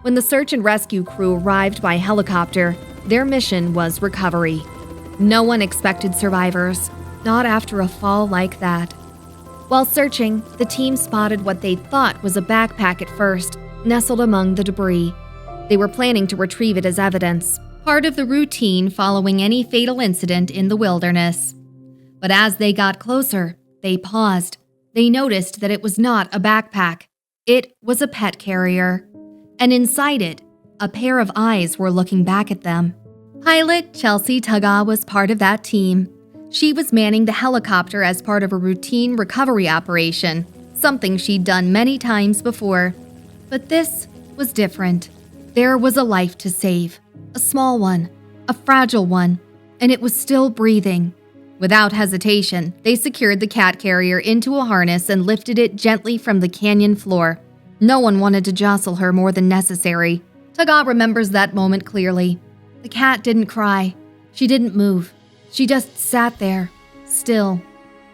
When the search and rescue crew arrived by helicopter, their mission was recovery. No one expected survivors, not after a fall like that. While searching, the team spotted what they thought was a backpack at first, nestled among the debris. They were planning to retrieve it as evidence, part of the routine following any fatal incident in the wilderness. But as they got closer, they paused. They noticed that it was not a backpack. It was a pet carrier. And inside it, a pair of eyes were looking back at them. Pilot Chelsea Tuggaw was part of that team. She was manning the helicopter as part of a routine recovery operation, something she'd done many times before. But this was different. There was a life to save, a small one, a fragile one, and it was still breathing. Without hesitation, they secured the cat carrier into a harness and lifted it gently from the canyon floor. No one wanted to jostle her more than necessary. Tuggaw remembers that moment clearly. The cat didn't cry. She didn't move. She just sat there, still,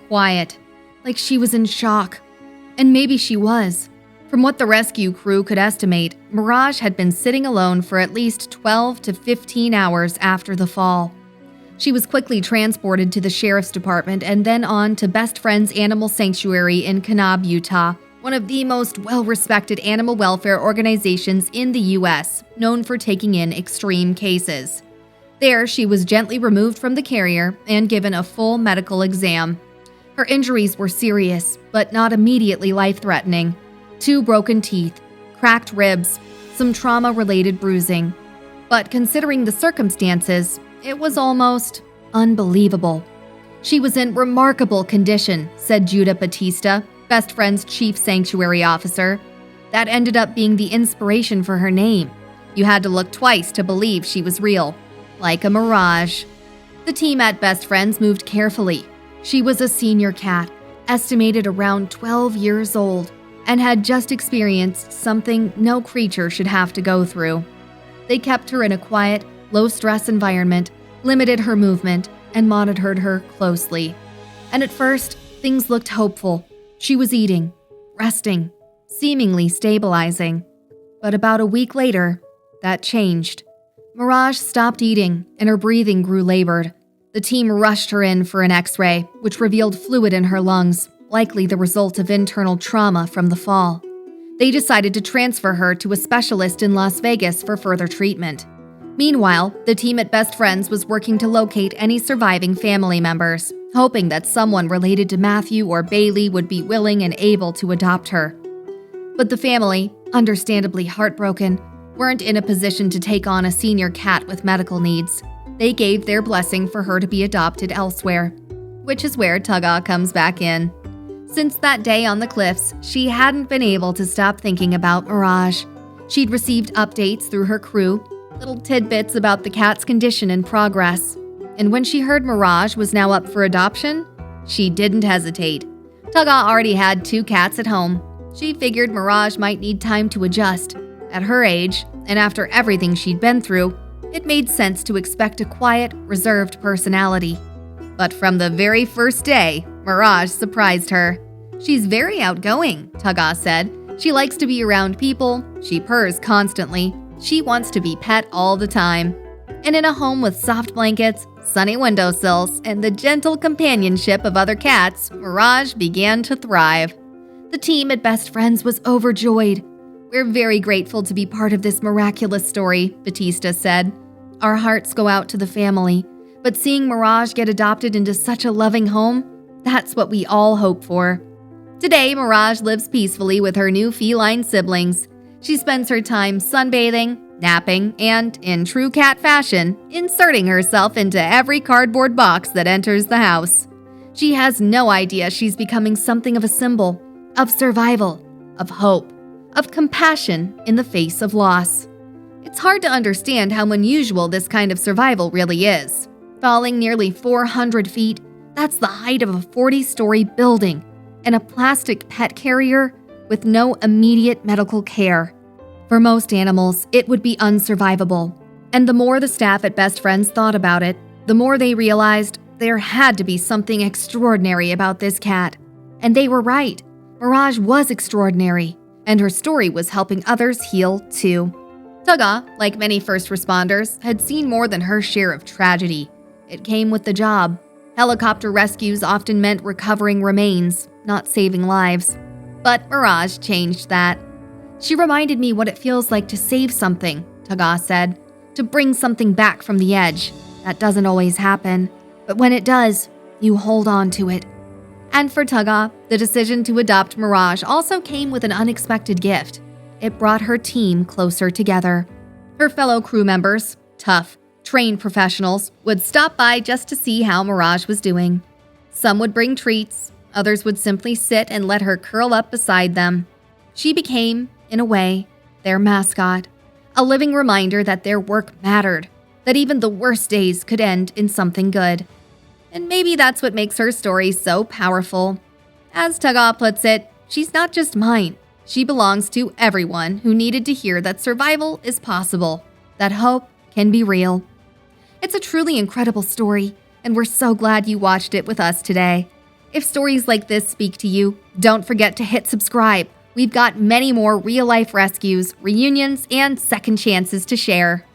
quiet, like she was in shock. And maybe she was. From what the rescue crew could estimate, Mirage had been sitting alone for at least 12 to 15 hours after the fall. She was quickly transported to the sheriff's department and then on to Best Friends Animal Sanctuary in Kanab, Utah, one of the most well-respected animal welfare organizations in the U.S., known for taking in extreme cases. There, she was gently removed from the carrier and given a full medical exam. Her injuries were serious, but not immediately life-threatening. 2 broken teeth, cracked ribs, some trauma-related bruising. But considering the circumstances, it was almost unbelievable. She was in remarkable condition, said Judah Batista, Best Friend's chief sanctuary officer. That ended up being the inspiration for her name. You had to look twice to believe she was real, like a mirage. The team at Best Friends moved carefully. She was a senior cat, estimated around 12 years old, and had just experienced something no creature should have to go through. They kept her in a quiet, low-stress environment, limited her movement, and monitored her closely. And at first, things looked hopeful. She was eating, resting, seemingly stabilizing. But about a week later, that changed. Mirage stopped eating, and her breathing grew labored. The team rushed her in for an X-ray, which revealed fluid in her lungs, likely the result of internal trauma from the fall. They decided to transfer her to a specialist in Las Vegas for further treatment. Meanwhile, the team at Best Friends was working to locate any surviving family members, hoping that someone related to Matthew or Bailey would be willing and able to adopt her. But the family, understandably heartbroken, weren't in a position to take on a senior cat with medical needs. They gave their blessing for her to be adopted elsewhere, which is where Tuggaw comes back in. Since that day on the cliffs, she hadn't been able to stop thinking about Mirage. She'd received updates through her crew, little tidbits about the cat's condition and progress. And when she heard Mirage was now up for adoption, she didn't hesitate. Tuggaw already had 2 cats at home. She figured Mirage might need time to adjust. At her age, and after everything she'd been through, it made sense to expect a quiet, reserved personality. But from the very first day, Mirage surprised her. She's very outgoing, Tuggaw said. She likes to be around people, she purrs constantly, she wants to be pet all the time. And in a home with soft blankets, sunny windowsills, and the gentle companionship of other cats, Mirage began to thrive. The team at Best Friends was overjoyed. We're very grateful to be part of this miraculous story, Batista said. Our hearts go out to the family, but seeing Mirage get adopted into such a loving home, that's what we all hope for. Today, Mirage lives peacefully with her new feline siblings. She spends her time sunbathing, napping, and, in true cat fashion, inserting herself into every cardboard box that enters the house. She has no idea she's becoming something of a symbol, of survival, of hope, of compassion in the face of loss. It's hard to understand how unusual this kind of survival really is. Falling nearly 400 feet, that's the height of a 40-story building, and a plastic pet carrier with no immediate medical care. For most animals, it would be unsurvivable. And the more the staff at Best Friends thought about it, the more they realized there had to be something extraordinary about this cat. And they were right. Mirage was extraordinary, and her story was helping others heal too. Tugga, like many first responders, had seen more than her share of tragedy. It came with the job. Helicopter rescues often meant recovering remains, not saving lives. But Mirage changed that. She reminded me what it feels like to save something, Tugga said, to bring something back from the edge. That doesn't always happen, but when it does, you hold on to it. And for Tugga, the decision to adopt Mirage also came with an unexpected gift. It brought her team closer together. Her fellow crew members, tough, trained professionals, would stop by just to see how Mirage was doing. Some would bring treats, others would simply sit and let her curl up beside them. She became, in a way, their mascot, a living reminder that their work mattered, that even the worst days could end in something good. And maybe that's what makes her story so powerful. As Tugga puts it, she's not just mine. She belongs to everyone who needed to hear that survival is possible, that hope can be real. It's a truly incredible story, and we're so glad you watched it with us today. If stories like this speak to you, don't forget to hit subscribe. We've got many more real-life rescues, reunions, and second chances to share.